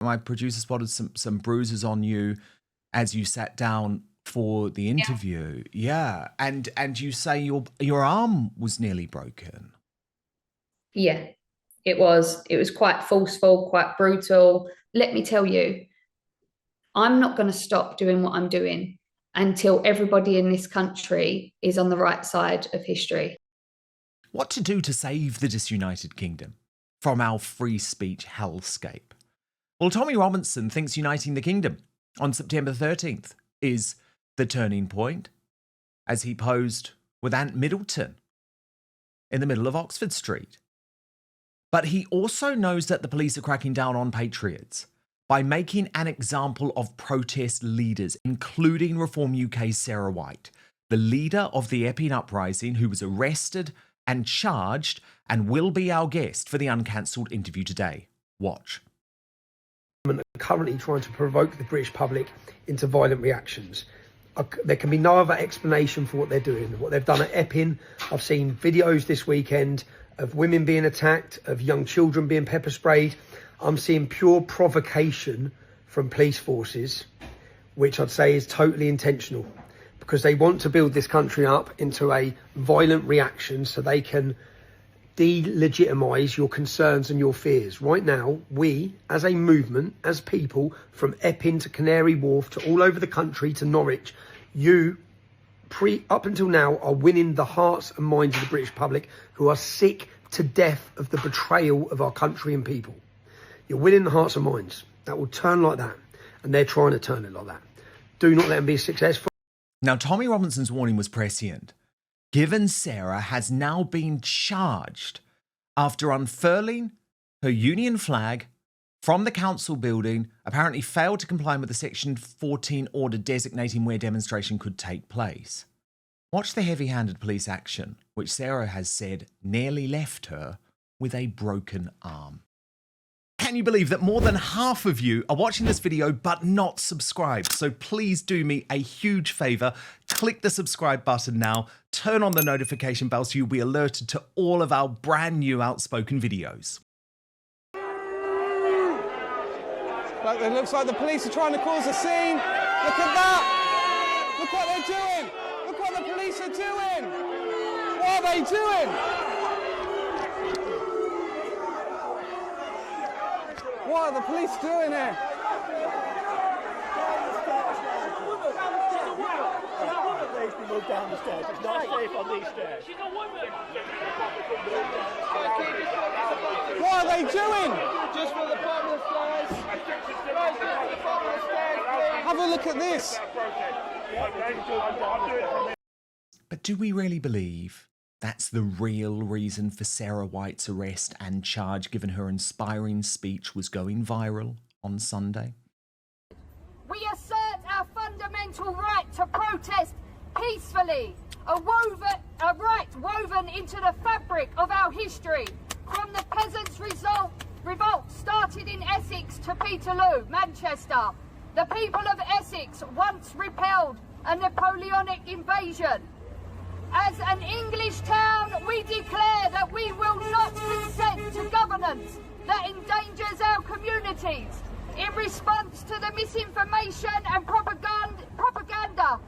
My producer spotted some bruises on you as you sat down for the interview. Yeah. And you say your arm was nearly broken. Yeah, it was quite forceful, quite brutal. Let me tell you, I'm not going to stop doing what I'm doing until everybody in this country is on the right side of history. What to do to save the disunited kingdom from our free speech hellscape? Well, Tommy Robinson thinks uniting the kingdom on September 13th is the turning point, as he posed with Ant Middleton in the middle of Oxford Street. But he also knows that the police are cracking down on patriots by making an example of protest leaders, including Reform UK's Sarah White, the leader of the Epping uprising, who was arrested and charged and will be our guest for the uncancelled interview today. Watch. Are currently trying to provoke the British public into violent reactions. There can be no other explanation for what they're doing. What they've done at Epping, I've seen videos this weekend of women being attacked, of young children being pepper sprayed. I'm seeing pure provocation from police forces, which I'd say is totally intentional, because they want to build this country up into a violent reaction so they can delegitimise your concerns and your fears. Right now, we, as a movement, as people, from Epping to Canary Wharf to all over the country to Norwich, up until now, are winning the hearts and minds of the British public, who are sick to death of the betrayal of our country and people. You're winning the hearts and minds. That will turn like that, and they're trying to turn it like that. Do not let them be successful. Now, Tommy Robinson's warning was prescient, given Sarah has now been charged after unfurling her union flag from the council building, apparently failed to comply with the Section 14 order designating where demonstration could take place. Watch the heavy-handed police action, which Sarah has said nearly left her with a broken arm. Can you believe that more than half of you are watching this video but not subscribed? So please do me a huge favour, click the subscribe button now, turn on the notification bell so you'll be alerted to all of our brand new Outspoken videos. But it looks like the police are trying to cause a scene. Look at that! Look what they're doing! Look what the police are doing! What are they doing? What are the police doing here? Move down the stairs. It's not safe on these stairs. What are they doing? Just for the bottom of the stairs. Have a look at this. But do we really believe that's the real reason for Sarah White's arrest and charge, given her inspiring speech was going viral on Sunday? We assert our fundamental right to protest peacefully, a right woven into the fabric of our history, from the peasants' revolt started in Essex to Peterloo, Manchester. The people of Essex once repelled a Napoleonic invasion. As an English town, we declare that we will not consent to governance that endangers our communities. In response to the misinformation and propaganda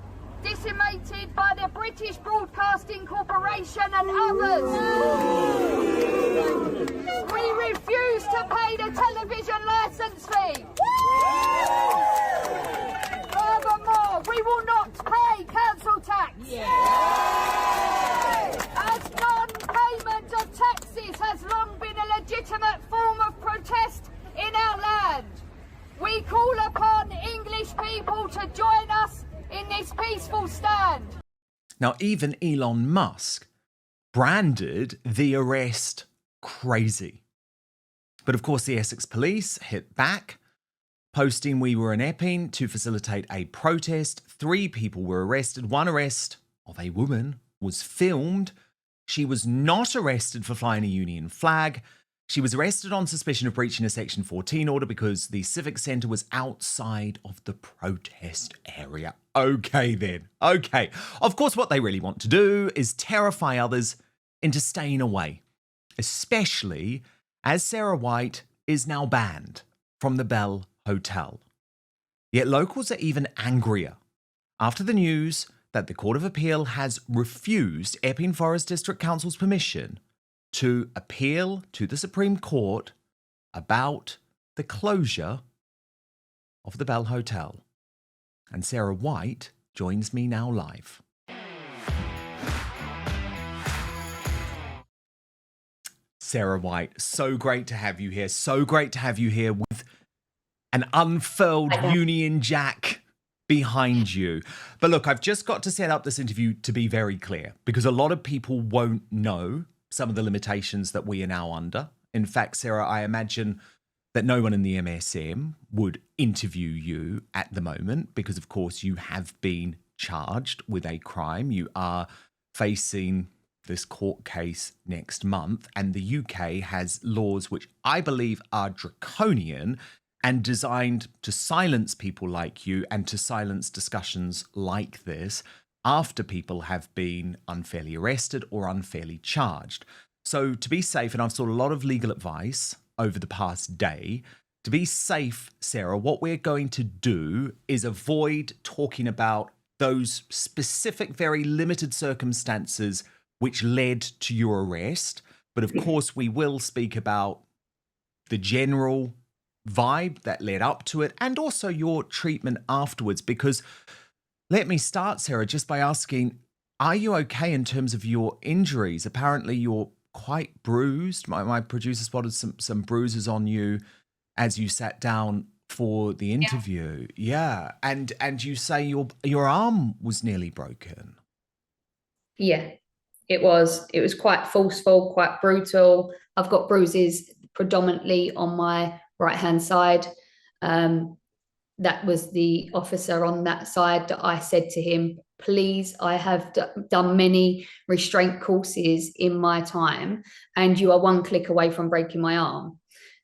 disseminated by the British Broadcasting Corporation and others, we refuse to pay the television licence fee. Furthermore, we will not pay council tax. As non-payment of taxes has long been a legitimate form of protest in our land, we call upon English people to join us in this peaceful stand. Now, even Elon Musk branded the arrest crazy. But of course, the Essex police hit back, posting we were in Epping to facilitate a protest. 3 people were arrested. One arrest of a woman was filmed. She was not arrested for flying a union flag. She was arrested on suspicion of breaching a Section 14 order because the Civic Centre was outside of the protest area. Okay then, okay. Of course, what they really want to do is terrify others into staying away, especially as Sarah White is now banned from the Bell Hotel. Yet locals are even angrier after the news that the Court of Appeal has refused Epping Forest District Council's permission to appeal to the Supreme Court about the closure of the Bell Hotel. And Sarah White joins me now live. Sarah White, so great to have you here. So great to have you here with an unfurled Union Jack behind you. But look, I've just got to set up this interview to be very clear, because a lot of people won't know some of the limitations that we are now under. In fact, Sarah, I imagine that no one in the MSM would interview you at the moment because, of course, you have been charged with a crime. You are facing this court case next month, and the UK has laws which I believe are draconian and designed to silence people like you and to silence discussions like this after people have been unfairly arrested or unfairly charged. So to be safe, and I've sought a lot of legal advice over the past day, to be safe, Sarah, what we're going to do is avoid talking about those specific, very limited circumstances which led to your arrest. But of course, we will speak about the general vibe that led up to it and also your treatment afterwards. Because let me start, Sarah, just by asking, are you okay in terms of your injuries? Apparently you're quite bruised. My producer spotted some bruises on you as you sat down for the interview. Yeah. And you say your arm was nearly broken. Yeah, it was quite forceful, quite brutal. I've got bruises predominantly on my right hand side. That was the officer on that side that I said to him, please, I have done many restraint courses in my time, and you are one click away from breaking my arm.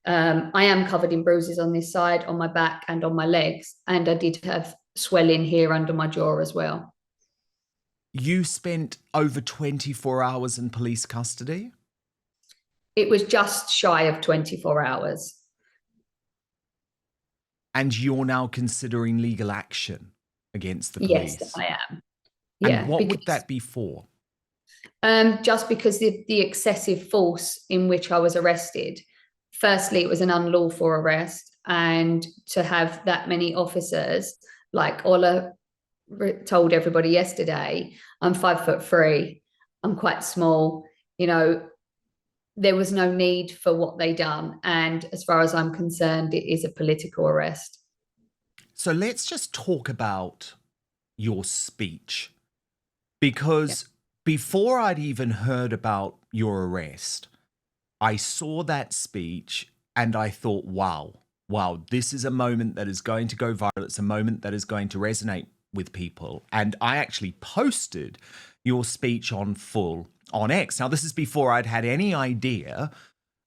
I am covered in bruises on this side, on my back and on my legs, and I did have swelling here under my jaw as well. You spent over 24 hours in police custody? It was just shy of 24 hours. And you're now considering legal action against the police? Yes, I am. Yeah. And what would that be for? Just because the excessive force in which I was arrested. Firstly, it was an unlawful arrest, and to have that many officers, like Ola told everybody yesterday, I'm 5'3", I'm quite small, there was no need for what they done. And as far as I'm concerned, it is a political arrest. So let's just talk about your speech, because before I'd even heard about your arrest, I saw that speech and I thought, wow, this is a moment that is going to go viral. It's a moment that is going to resonate with people. And I actually posted your speech on X. Now, this is before I'd had any idea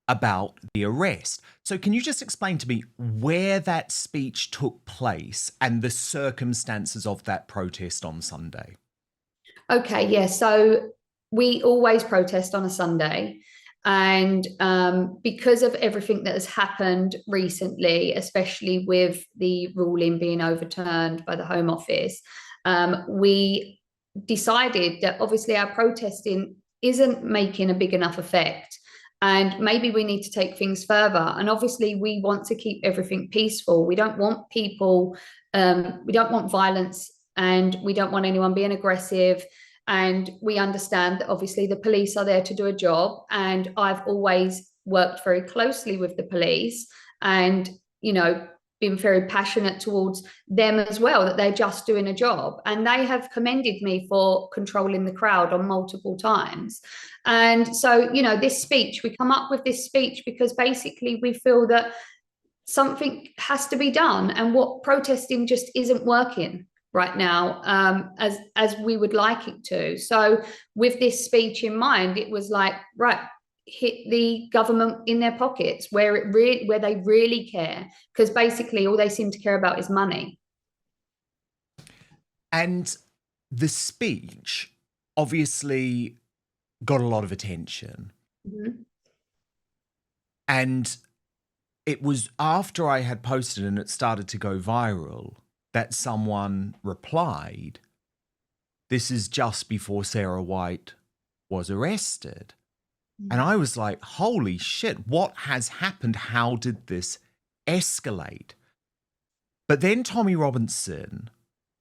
about the arrest. So can you just explain to me where that speech took place and the circumstances of that protest on Sunday? Okay, yeah. So we always protest on a Sunday. And because of everything that has happened recently, especially with the ruling being overturned by the Home Office, we decided that obviously our protesting isn't making a big enough effect, and maybe we need to take things further. And obviously we want to keep everything peaceful. We don't want people, we don't want violence, and we don't want anyone being aggressive. And we understand that obviously the police are there to do a job, and I've always worked very closely with the police and, been very passionate towards them as well, that they're just doing a job. And they have commended me for controlling the crowd on multiple times. And so, this speech, we come up with this speech because basically we feel that something has to be done, and what protesting just isn't working right now as we would like it to. So with this speech in mind, it was like, right, hit the government in their pockets where they really care, because basically all they seem to care about is money. And the speech obviously got a lot of attention. Mm-hmm. And it was after I had posted and it started to go viral that someone replied, "This is just before Sarah White was arrested." And I was like, holy shit, what has happened? How did this escalate? But then Tommy Robinson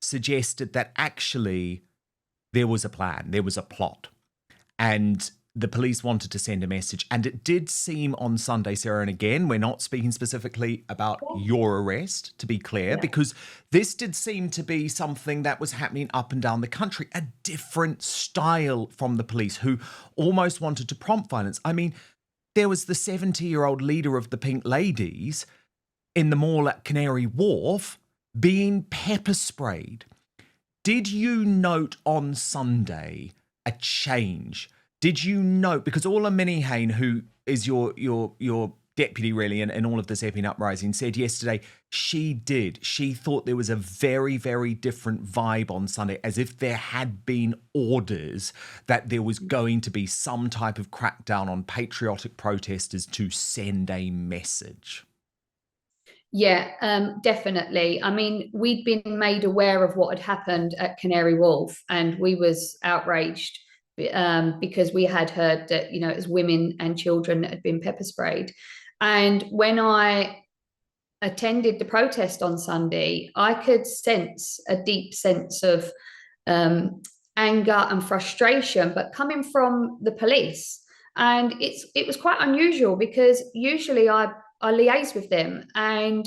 suggested that actually there was a plan, there was a plot, and the police wanted to send a message. And it did seem on Sunday, Sarah, and again, we're not speaking specifically about your arrest, to be clear, because this did seem to be something that was happening up and down the country, a different style from the police who almost wanted to prompt violence. I mean, there was the 70-year-old leader of the Pink Ladies in the mall at Canary Wharf being pepper sprayed. Did you note on Sunday a change? Did you note, because Orla Minihane, who is your deputy really in all of this Epping uprising, said yesterday she thought there was a very, very different vibe on Sunday, as if there had been orders that there was going to be some type of crackdown on patriotic protesters to send a message. Yeah, definitely. I mean, we'd been made aware of what had happened at Canary Wharf, and we was outraged because we had heard that, it was women and children that had been pepper sprayed. And when I attended the protest on Sunday, I could sense a deep sense of anger and frustration, but coming from the police. And it was quite unusual, because usually I liaise with them, and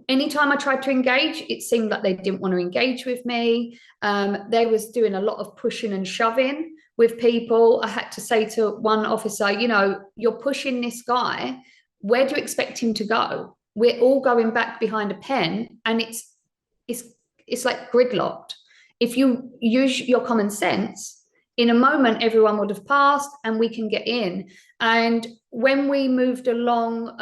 anytime I tried to engage, it seemed like they didn't want to engage with me. They was doing a lot of pushing and shoving with people. I had to say to one officer, you're pushing this guy. Where do you expect him to go? We're all going back behind a pen, and it's like gridlocked. If you use your common sense, in a moment, everyone would have passed and we can get in. And when we moved along,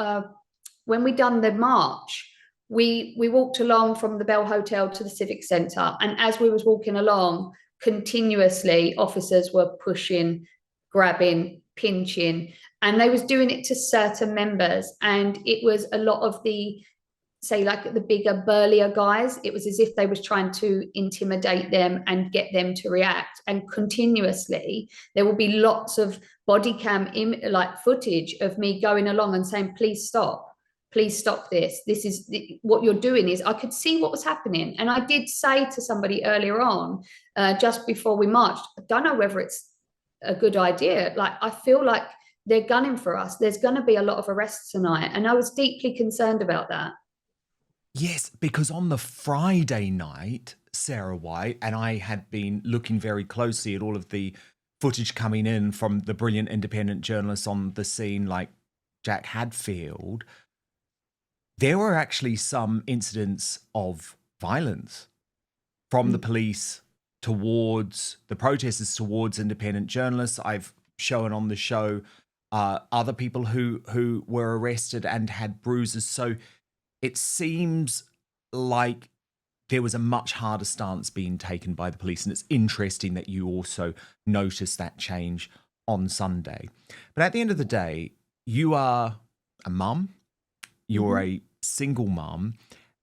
when we done the march, we walked along from the Bell Hotel to the Civic Centre. And as we was walking along, continuously officers were pushing, grabbing, pinching, and they was doing it to certain members. And it was a lot of the, say, like the bigger, burlier guys. It was as if they was trying to intimidate them and get them to react. And continuously, there will be lots of body cam footage of me going along and saying, please stop this. This is what you're doing. Is I could see what was happening. And I did say to somebody earlier on, just before we marched, I don't know whether it's a good idea. Like, I feel like they're gunning for us. There's going to be a lot of arrests tonight. And I was deeply concerned about that. Yes, because on the Friday night, Sarah White, and I had been looking very closely at all of the footage coming in from the brilliant independent journalists on the scene like Jack Hadfield, there were actually some incidents of violence from the police towards the protesters, towards independent journalists. I've shown on the show other people who were arrested and had bruises. So it seems like there was a much harder stance being taken by the police. And it's interesting that you also noticed that change on Sunday. But at the end of the day, you are a mum, you're a single mum,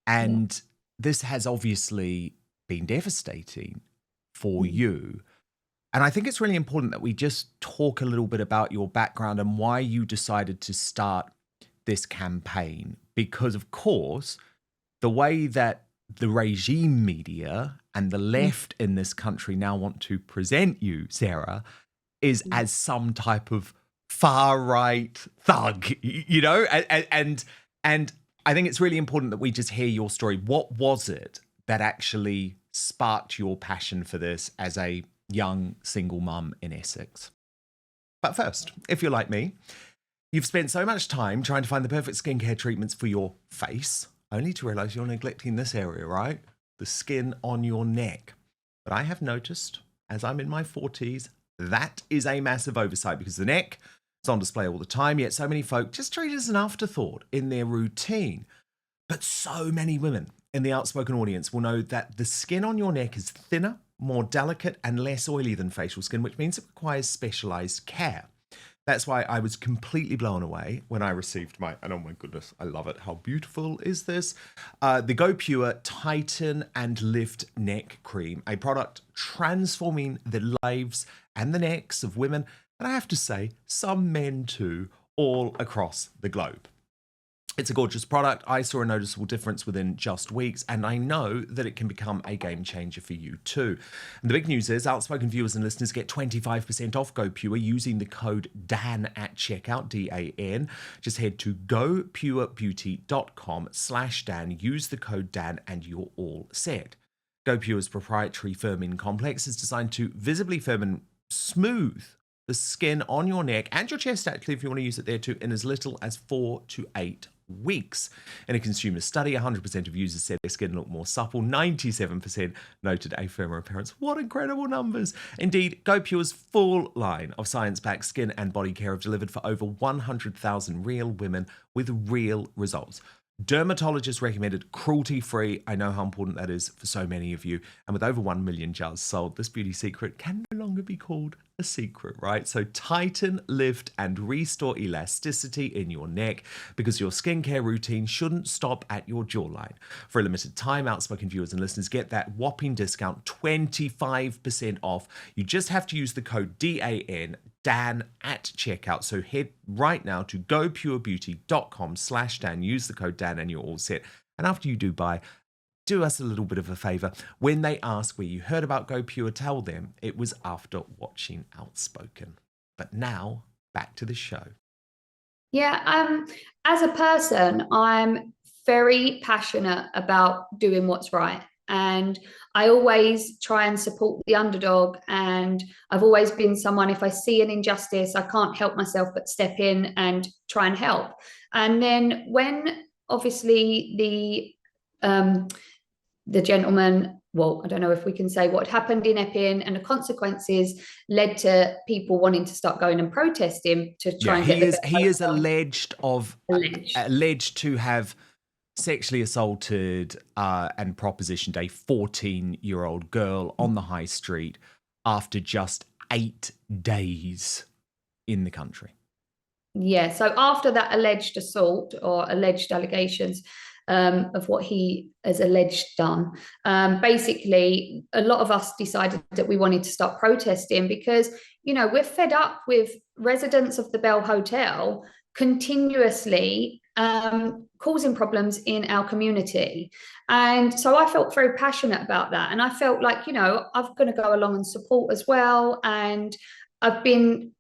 and this has obviously been devastating for you. And I think it's really important that we just talk a little bit about your background and why you decided to start this campaign. Because, of course, the way that the regime media and the left in this country now want to present you, Sarah, is as some type of far-right thug, and I think it's really important that we just hear your story. What was it that actually sparked your passion for this as a young single mum in Essex? But first, if you're like me, you've spent so much time trying to find the perfect skincare treatments for your face, only to realise you're neglecting this area, right? The skin on your neck. But I have noticed, as I'm in my 40s, that is a massive oversight, because the neck is on display all the time, yet so many folk just treat it as an afterthought in their routine. But so many women in the Outspoken audience will know that the skin on your neck is thinner, more delicate and less oily than facial skin, which means it requires specialised care. That's why I was completely blown away when I received my, and oh my goodness, I love it. How beautiful is this? The Go Pure Tighten and Lift Neck Cream, a product transforming the lives and the necks of women, and I have to say, some men too, all across the globe. It's a gorgeous product. I saw a noticeable difference within just weeks, and I know that it can become a game changer for you too. And the big news is Outspoken viewers and listeners get 25% off Go Pure using the code DAN at checkout, D-A-N. Just head to gopurebeauty.com/Dan, use the code DAN, and you're all set. Go Pure's proprietary firming complex is designed to visibly firm and smooth the skin on your neck and your chest, actually, if you want to use it there too, in as little as 4 to 8 weeks. In a consumer study, 100% of users said their skin looked more supple, 97% noted a firmer appearance. What incredible numbers! Indeed, Go Pure's full line of science-backed skin and body care have delivered for over 100,000 real women with real results. Dermatologist recommended, cruelty-free. I know how important that is for so many of you. And with over 1 million jars sold, this beauty secret can no longer be called a secret, right? So tighten, lift, and restore elasticity in your neck, because your skincare routine shouldn't stop at your jawline. For a limited time, Outspoken viewers and listeners get that whopping discount, 25% off. You just have to use the code DAN, Dan, at checkout. So head right now to gopurebeauty.com/Dan, use the code Dan, and you're all set. And after you do buy, do us a little bit of a favor. When they ask where you heard about Go Pure, tell them it was after watching Outspoken. But now, back to the show. Yeah, as a person, I'm very passionate about doing what's right. And I always try and support the underdog. And I've always been someone, if I see an injustice, I can't help myself but step in and try and help. And then when obviously the gentleman, well, I don't know if we can say what happened in Epping, and the consequences led to people wanting to start going and protesting to try and get he is alleged to have sexually assaulted and propositioned a 14-year-old girl on the high street after just 8 days in the country. Yeah, so after that alleged assault or alleged allegations of what he has alleged done, basically a lot of us decided that we wanted to start protesting because, you know, we're fed up with residents of the Bell Hotel continuously causing problems in our community. And so I felt very passionate about that. And I felt like, you know, I'm going to go along and support as well. And I've been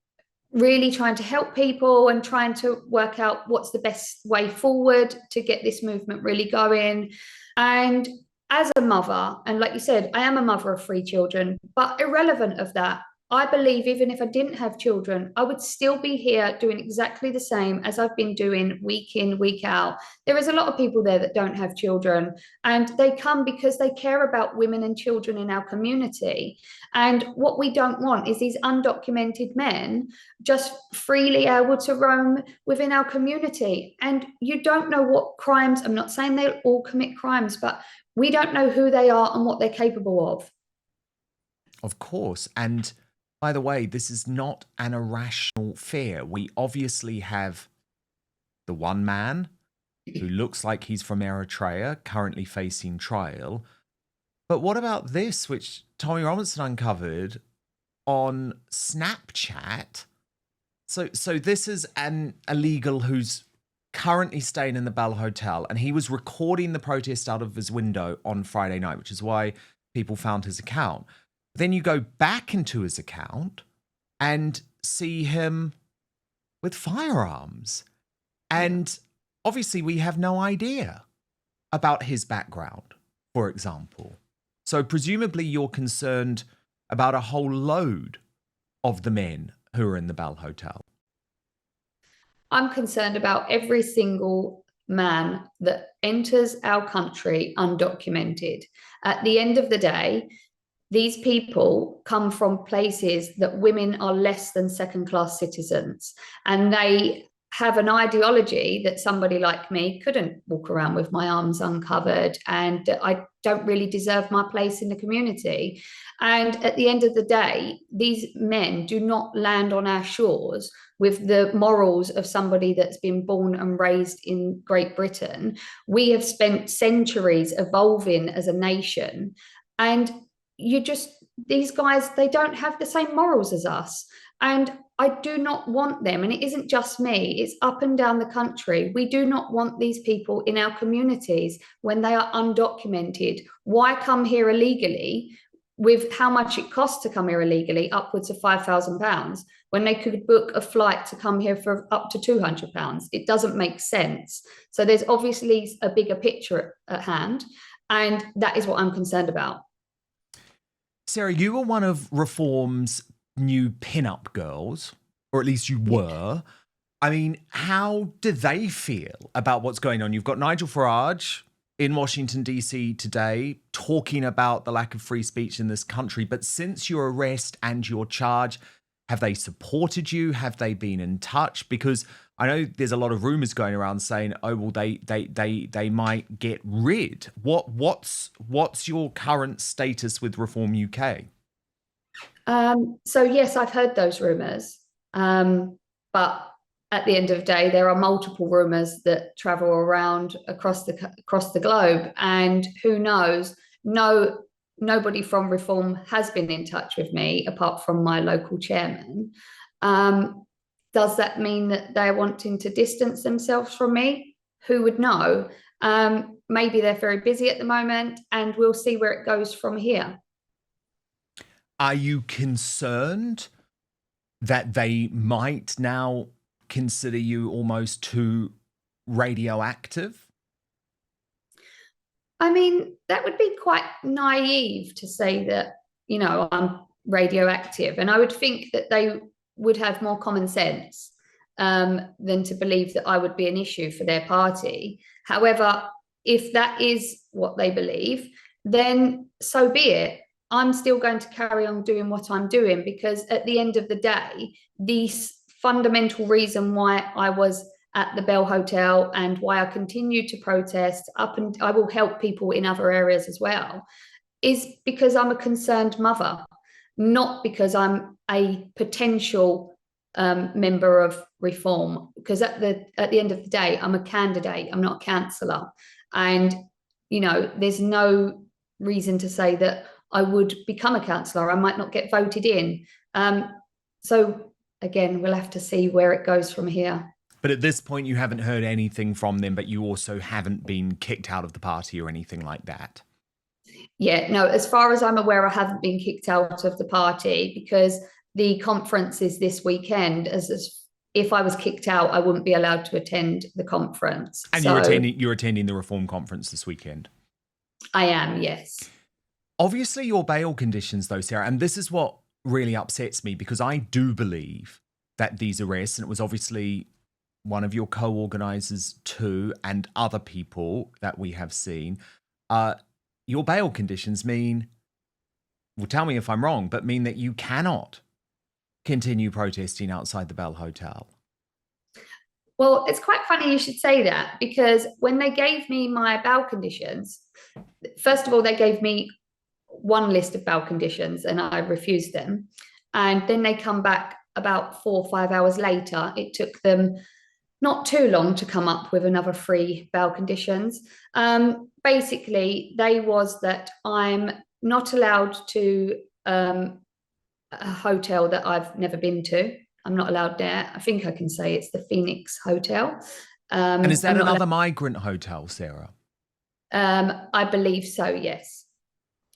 really trying to help people and trying to work out what's the best way forward to get this movement really going. And as a mother, and like you said, I am a mother of 3 children, but irrelevant of that, I believe even if I didn't have children, I would still be here doing exactly the same as I've been doing week in, week out. There is a lot of people there that don't have children, and they come because they care about women and children in our community. And what we don't want is these undocumented men just freely able to roam within our community. And you don't know what crimes, I'm not saying they all commit crimes, but we don't know who they are and what they're capable of. Of course. And by the way, this is not an irrational fear. We obviously have the one man who looks like he's from Eritrea, currently facing trial. But what about this, which Tommy Robinson uncovered on Snapchat? So this is an illegal who's currently staying in the Bell Hotel, and he was recording the protest out of his window on Friday night, which is why people found his account. Then you go back into his account and see him with firearms. And obviously we have no idea about his background, for example. So presumably you're concerned about a whole load of the men who are in the Bell Hotel. I'm concerned about every single man that enters our country undocumented. At the end of the day, these people come from places that women are less than second-class citizens, and they have an ideology that somebody like me couldn't walk around with my arms uncovered, and that I don't really deserve my place in the community. And at the end of the day, these men do not land on our shores with the morals of somebody that's been born and raised in Great Britain. We have spent centuries evolving as a nation, and these guys, they don't have the same morals as us. And I do not want them. And it isn't just me, it's up and down the country. We do not want these people in our communities when they are undocumented. Why come here illegally with how much it costs to come here illegally, upwards of £5,000, when they could book a flight to come here for up to £200? It doesn't make sense. So there's obviously a bigger picture at hand. And that is what I'm concerned about. Sarah, you were one of Reform's new pin-up girls, or at least you were. I mean, how do they feel about what's going on? You've got Nigel Farage in Washington, D.C. today talking about the lack of free speech in this country. But since your arrest and your charge, have they supported you? Have they been in touch? Because I know there's a lot of rumors going around saying, oh, well, they might get rid. What's your current status with Reform UK? So yes, I've heard those rumors. But at the end of the day, there are multiple rumors that travel around across the globe, and who knows? Nobody from Reform has been in touch with me apart from my local chairman. Does that mean that they're wanting to distance themselves from me? Who would know? Maybe they're very busy at the moment, and we'll see where it goes from here. Are you concerned that they might now consider you almost too radioactive? I mean, that would be quite naive to say that, I'm radioactive. And I would think that they would have more common sense than to believe that I would be an issue for their party. However, if that is what they believe, then so be it. I'm still going to carry on doing what I'm doing, because at the end of the day, the fundamental reason why I was at the Bell Hotel and why I continue to protest and I will help people in other areas as well, is because I'm a concerned mother, not because I'm a potential member of Reform. Because at the end of the day, I'm a candidate, I'm not a councillor. And, there's no reason to say that I would become a councillor. I might not get voted in. So again, we'll have to see where it goes from here. But at this point, you haven't heard anything from them, but you also haven't been kicked out of the party or anything like that? Yeah, no, as far as I'm aware, I haven't been kicked out of the party, because the conference is this weekend. As if I was kicked out, I wouldn't be allowed to attend the conference. And you're attending the Reform conference this weekend? I am, yes. Obviously, your bail conditions, though, Sarah, and this is what really upsets me, because I do believe that these arrests, and it was obviously one of your co-organisers too, and other people that we have seen, your bail conditions mean, well, tell me if I'm wrong, but mean that you cannot continue protesting outside the Bell Hotel. Well, it's quite funny you should say that, because when they gave me my bail conditions, first of all, they gave me one list of bail conditions and I refused them. And then they come back about 4 or 5 hours later. It took them not too long to come up with another 3 bail conditions. Basically, they was that I'm not allowed to a hotel that I've never been to. I'm not allowed there. I think I can say it's the Phoenix Hotel. And is that another migrant hotel, Sarah? I believe so, yes.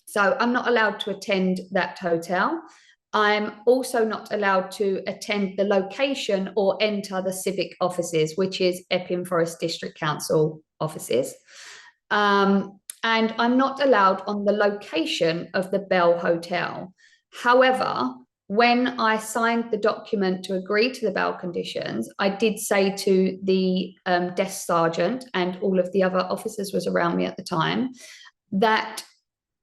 So I'm not allowed to attend that hotel. I'm also not allowed to attend the location or enter the civic offices, which is Epping Forest District Council offices. And I'm not allowed on the location of the Bell Hotel. However, when I signed the document to agree to the bail conditions, I did say to the desk sergeant, and all of the other officers was around me at the time, that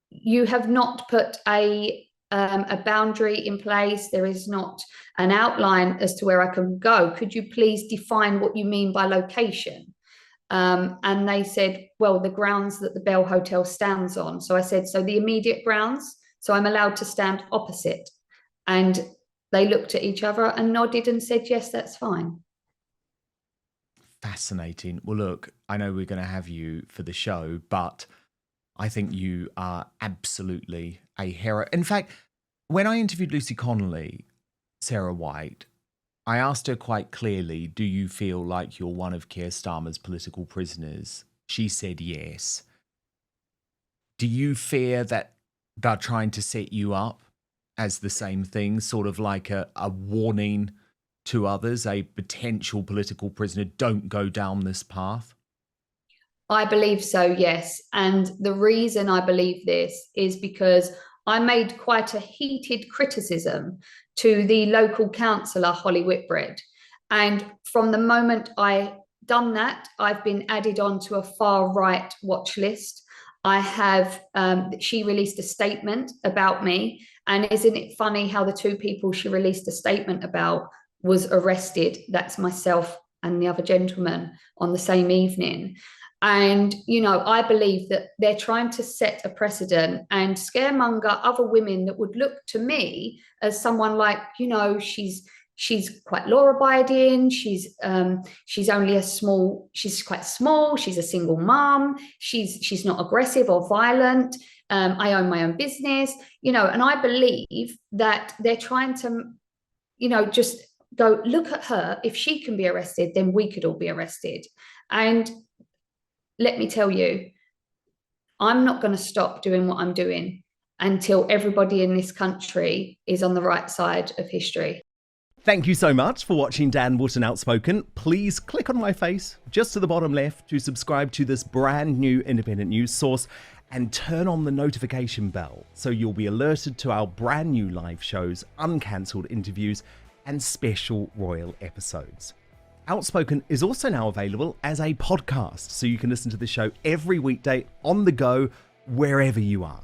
you have not put a a boundary in place. There is not an outline as to where I can go. Could you please define what you mean by location? And they said, well, the grounds that the Bell Hotel stands on. So I said, so the immediate grounds. So I'm allowed to stand opposite. And they looked at each other and nodded and said, yes, that's fine. Fascinating. Well, look, I know we're going to have you for the show, but I think you are absolutely a hero. In fact, when I interviewed Lucy Connolly, Sarah White, I asked her quite clearly, do you feel like you're one of Keir Starmer's political prisoners? She said yes. Do you fear that they're trying to set you up as the same thing, sort of like a warning to others, a potential political prisoner, don't go down this path? I believe so, yes. And the reason I believe this is because I made quite a heated criticism to the local councillor, Holly Whitbread. And from the moment I done that, I've been added on to a far right watch list. I have, she released a statement about me. And isn't it funny how the two people she released a statement about was arrested? That's myself and the other gentleman on the same evening. And, you know, I believe that they're trying to set a precedent and scaremonger other women that would look to me as someone like, you know, she's quite law-abiding. She's only she's quite small. She's a single mum. She's not aggressive or violent. I own my own business, you know, and I believe that they're trying to, you know, just go, look at her. If she can be arrested, then we could all be arrested. And let me tell you, I'm not going to stop doing what I'm doing until everybody in this country is on the right side of history. Thank you so much for watching Dan Wootton Outspoken. Please click on my face just to the bottom left to subscribe to this brand new independent news source and turn on the notification bell so you'll be alerted to our brand new live shows, uncancelled interviews and special royal episodes. Outspoken is also now available as a podcast, so you can listen to the show every weekday on the go, wherever you are.